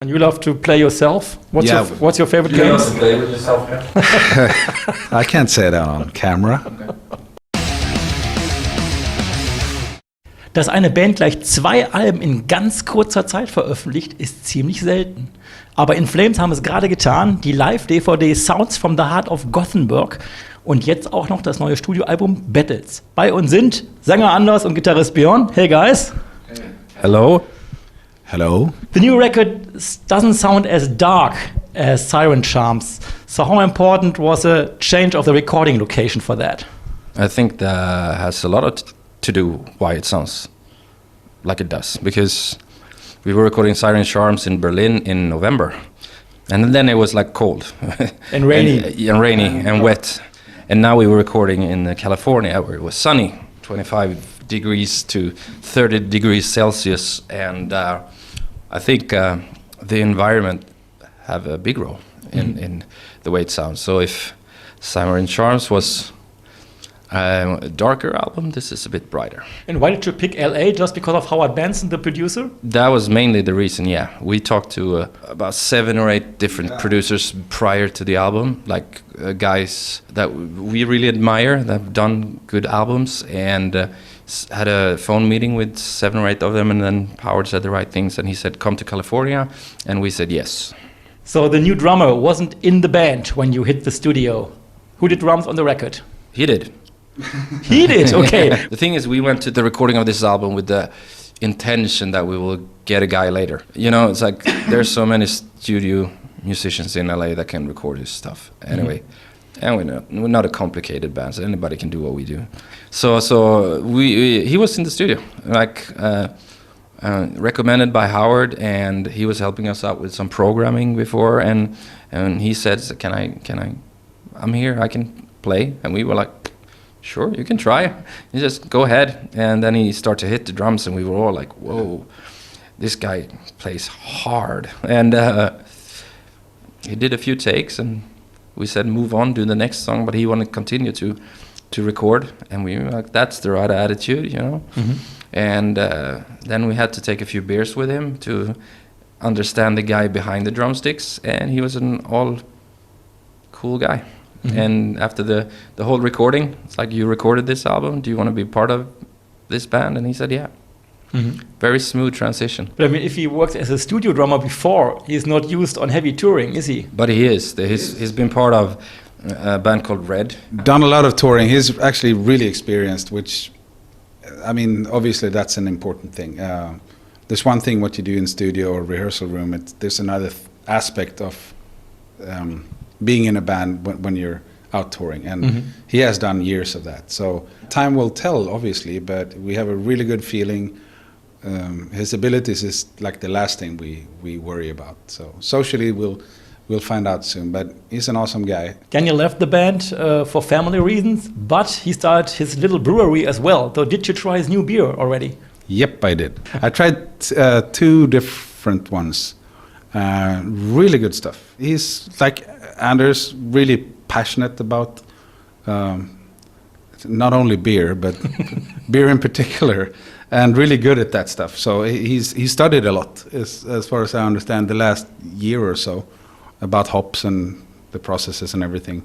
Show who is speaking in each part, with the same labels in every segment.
Speaker 1: And you love to play yourself? What's your favorite game?
Speaker 2: You love to play with yourself, yeah?
Speaker 3: I can't say that on camera.
Speaker 1: Dass eine Band gleich 2 Alben in ganz kurzer Zeit veröffentlicht, ist ziemlich selten. Aber In Flames haben es gerade getan, die Live-DVD Sounds from the Heart of Gothenburg und jetzt auch noch das neue Studioalbum Battles. Bei uns sind Sänger Anders und Gitarrist Björn. Hey guys.
Speaker 2: Hey.
Speaker 3: Hello. Hello.
Speaker 1: The new record doesn't sound as dark as Siren Charms. So how important was a change of the recording location for that?
Speaker 2: I think that has a lot to do why it sounds like it does, because we were recording Siren Charms in Berlin in November, and then it was like cold
Speaker 1: and rainy
Speaker 2: and wet, and now we were recording in California where it was sunny, 25 degrees to 30 degrees Celsius, and I think the environment have a big role in the way it sounds. So if Siren Charms was a darker album, this is a bit brighter.
Speaker 1: And why did you pick LA? Just because of Howard Benson, the producer?
Speaker 2: That was mainly the reason, yeah. We talked to about 7 or 8 different producers prior to the album, like guys that we really admire, that have done good albums, and had a phone meeting with 7 or 8 of them, and then Howard said the right things, and he said, come to California, and we said yes.
Speaker 1: So the new drummer wasn't in the band when you hit the studio. Who did drums on the record?
Speaker 2: He did.
Speaker 1: He did, okay.
Speaker 2: The thing is, we went to the recording of this album with the intention that we will get a guy later. You know, it's like there's so many studio musicians in LA that can record his stuff anyway. And we're not a complicated band, so anybody can do what we do. So he was in the studio, like recommended by Howard, and he was helping us out with some programming before, and he said, "Can I? I'm here. I can play." And we were like, "Sure, you can try. You just go ahead." And then he started to hit the drums, and we were all like, "Whoa, this guy plays hard." And he did a few takes, and we said, "Move on, do the next song." But he wanted to continue to record, and we were like, "That's the right attitude, you know." And then we had to take a few beers with him to understand the guy behind the drumsticks, and he was an all cool guy. And after the whole recording, it's like, "You recorded this album, do you want to be part of this band?" And he said, "Yeah." Very smooth transition.
Speaker 1: But I mean, if he worked as a studio drummer before, he's not used on heavy touring, is he?
Speaker 2: But he is. He's been part of a band called Red.
Speaker 3: Done a lot of touring. He's actually really experienced, which, I mean, obviously that's an important thing. There's one thing what you do in studio or rehearsal room. There's another aspect of being in a band when you're out touring, and he has done years of that. So time will tell, obviously, but we have a really good feeling. His abilities is like the last thing we worry about. So socially we'll find out soon, but he's an awesome guy.
Speaker 1: Daniel left the band for family reasons, but he started his little brewery as well. So did you try his new beer already?
Speaker 3: Yep, I did. I tried 2 different ones. Really good stuff. He's like Anders, really passionate about not only beer, but beer in particular, and really good at that stuff. So he studied a lot, as far as I understand, the last year or so, about hops and the processes and everything.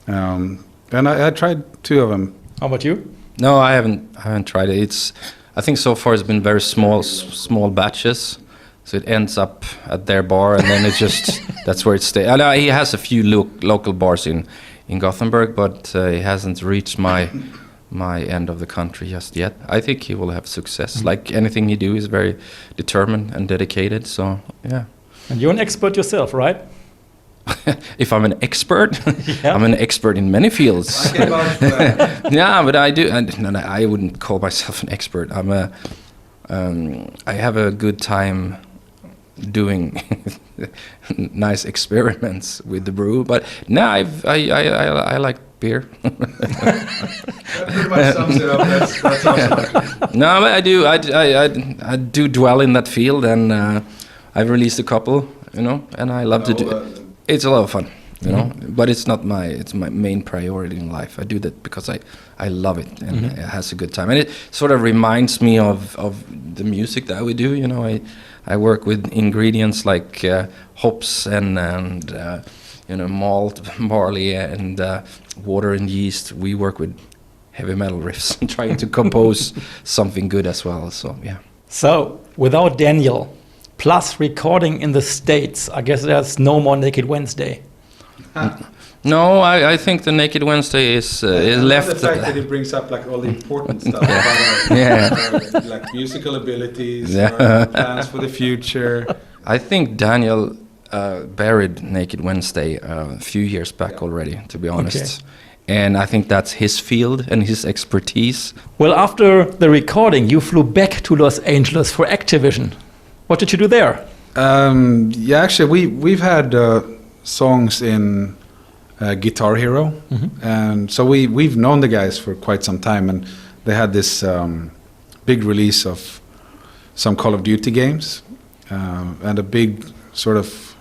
Speaker 3: And I tried 2 of them.
Speaker 1: How about you?
Speaker 2: No, I haven't tried it. I think so far it's been very small batches. So it ends up at their bar, and then it just that's where it stays. I know he has a few local bars in Gothenburg, but he hasn't reached my end of the country just yet. I think he will have success. Like anything he do, he's very determined and dedicated. So yeah.
Speaker 1: And you're an expert yourself, right?
Speaker 2: If I'm an expert,
Speaker 1: Yeah.
Speaker 2: I'm an expert in many fields.
Speaker 3: I can vouch for that.
Speaker 2: Yeah, but I do. No, I wouldn't call myself an expert. I have a good time doing nice experiments with the brew, but no, I like beer.
Speaker 3: That pretty much sums it up. That's awesome.
Speaker 2: No, but I do dwell in that field, and I've released a couple, you know, and I love to do. It's a lot of fun, you know, but it's my main priority in life. I do that because I love it, and it has a good time, and it sort of reminds me of the music that we do. You know, I work with ingredients like hops and malt, barley, and water and yeast. We work with heavy metal riffs and trying to compose something good as well. So yeah.
Speaker 1: So without Daniel, plus recording in the States, I guess there's no more Naked Wednesday.
Speaker 2: No, I think the Naked Wednesday is left.
Speaker 3: The fact that it brings up like all the important stuff about our, like musical abilities, our plans for the future.
Speaker 2: I think Daniel buried Naked Wednesday a few years back already, to be honest. Okay. And I think that's his field and his expertise.
Speaker 1: Well, after the recording, you flew back to Los Angeles for Activision. What did you do there?
Speaker 3: Actually, we've had songs in Guitar Hero, and so we've known the guys for quite some time, and they had this big release of some Call of Duty games, and a big sort of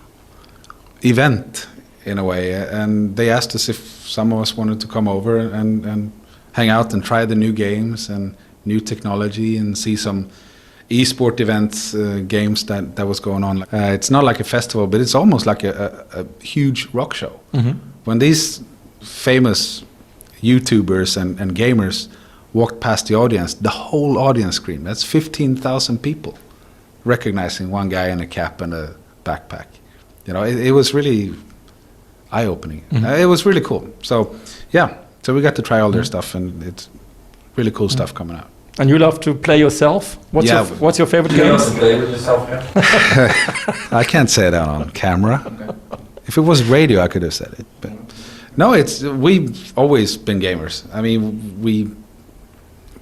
Speaker 3: event in a way, and they asked us if some of us wanted to come over and hang out and try the new games and new technology and see some e-sport events, games that was going on. It's not like a festival, but it's almost like a huge rock show. When these famous YouTubers and gamers walked past the audience, the whole audience screamed. That's 15,000 people recognizing one guy in a cap and a backpack. You know, it was really eye-opening. It was really cool. So, yeah, so we got to try all their stuff, and it's really cool stuff coming out.
Speaker 1: And you love to play yourself? What's your favorite game?
Speaker 2: You love to play with yourself, yeah?
Speaker 3: I can't say that on camera. Okay. If it was radio, I could have said it. But no, we've always been gamers. I mean, we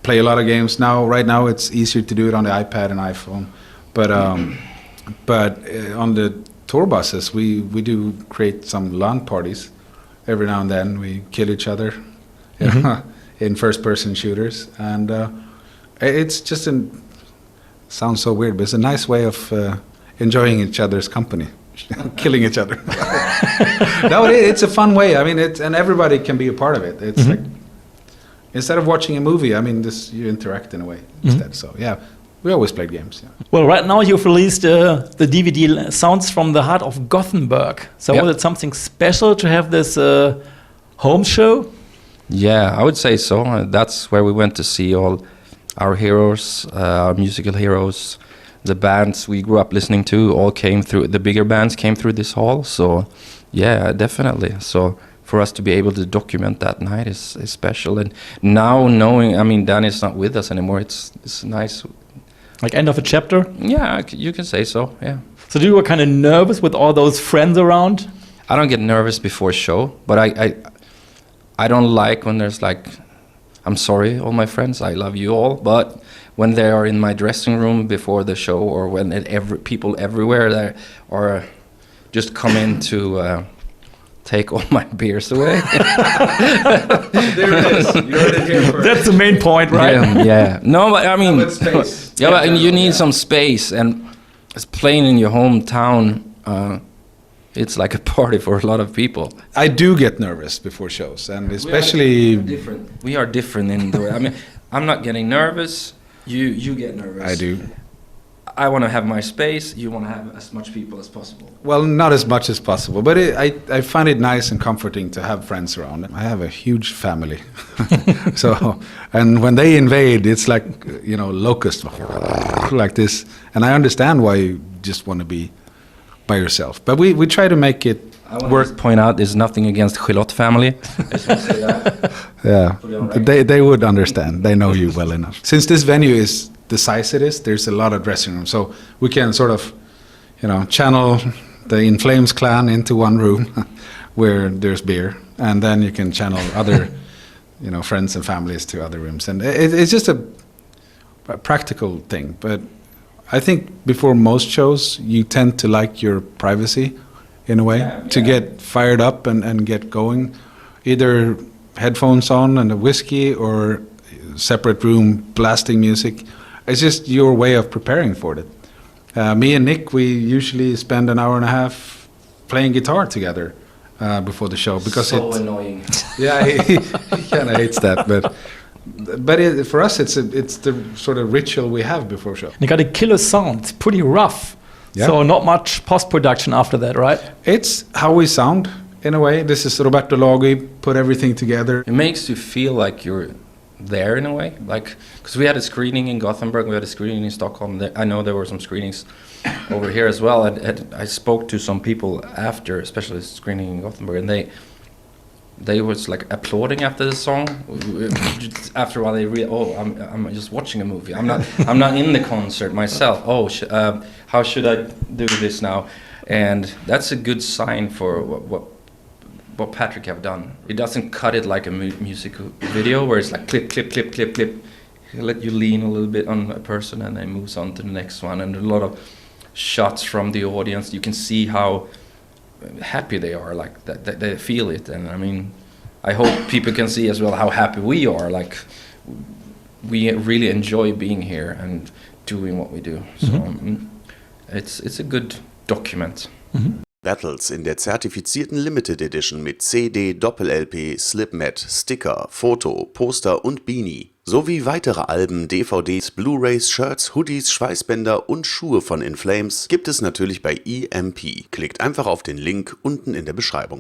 Speaker 3: play a lot of games now. Right now, it's easier to do it on the iPad and iPhone. But on the tour buses, we do create some LAN parties. Every now and then, we kill each other in first-person shooters, and it's just sounds so weird, but it's a nice way of enjoying each other's company. Killing each other. No, it's a fun way. I mean, and everybody can be a part of it. It's like instead of watching a movie, I mean, you interact in a way instead. So yeah, we always played games. Yeah.
Speaker 1: Well, right now you've released the DVD Sounds from the Heart of Gothenburg. So was it something special to have this home show?
Speaker 2: Yeah, I would say so. That's where we went to see all our heroes, our musical heroes. The bands we grew up listening to all came through, the bigger bands came through this hall. So, yeah, definitely. So, for us to be able to document that night is special. And now knowing, I mean, Danny's not with us anymore, it's nice.
Speaker 1: Like end of a chapter?
Speaker 2: Yeah, you can say so, yeah.
Speaker 1: So, you were kind of nervous with all those friends around?
Speaker 2: I don't get nervous before a show, but I don't like when there's like, I'm sorry, all my friends, I love you all, but when they are in my dressing room before the show, or when people everywhere there or just come in to take all my beers away.
Speaker 3: There it is. You heard it here first.
Speaker 1: That's the main point, right?
Speaker 2: Yeah. No, but I mean,
Speaker 3: space.
Speaker 2: Yeah, but you need some space, and it's playing in your hometown. It's like a party for a lot of people.
Speaker 3: I do get nervous before shows, and especially
Speaker 2: we are different in the way. I mean, I'm not getting nervous. You get nervous.
Speaker 3: I do.
Speaker 2: I want to have my space. You want to have as much people as possible.
Speaker 3: Well, not as much as possible, but I find it nice and comforting to have friends around. I have a huge family, so and when they invade, it's like locusts like this, and I understand why you just want to be by yourself, but we try to make it work.
Speaker 2: To point out there's nothing against Gilot family. I just want to say that.
Speaker 3: Yeah, they would understand. They know you well enough. Since this venue is the size it is, there's a lot of dressing rooms, so we can sort of, channel the In Flames clan into one room where there's beer, and then you can channel other, friends and families to other rooms, and it's just a practical thing, but. I think before most shows, you tend to like your privacy in a way, to get fired up and get going. Either headphones on and a whiskey, or separate room blasting music. It's just your way of preparing for it. Me and Nick, we usually spend an hour and a half playing guitar together before the show. Because
Speaker 2: so annoying.
Speaker 3: Yeah, he kind of hates that, But for us, it's the sort of ritual we have before show.
Speaker 1: You got a killer sound. It's pretty rough.
Speaker 3: Yeah.
Speaker 1: So not much post-production after that, right?
Speaker 3: It's how we sound, in a way. This is Roberto Logui, put everything together.
Speaker 2: It makes you feel like you're there in a way, like, because we had a screening in Gothenburg, we had a screening in Stockholm. I know there were some screenings over here as well. I spoke to some people after, especially the screening in Gothenburg, and they was like applauding after the song. After a while, I'm just watching a movie. I'm not in the concert myself. How should I do this now? And that's a good sign for what Patrick have done. He doesn't cut it like a music video where it's like clip, clip, clip, clip, clip. He'll let you lean a little bit on a person and then moves on to the next one. And a lot of shots from the audience. You can see how happy they are, like that they feel it. And I mean, I hope people can see as well how happy we are. Like, we really enjoy being here and doing what we do. So it's a good document.
Speaker 4: Battles in der zertifizierten Limited Edition mit CD, Doppel-LP, Slipmat, Sticker, Foto, Poster und Beanie. Sowie weitere Alben, DVDs, Blu-rays, Shirts, Hoodies, Schweißbänder und Schuhe von In Flames gibt es natürlich bei EMP. Klickt einfach auf den Link unten in der Beschreibung.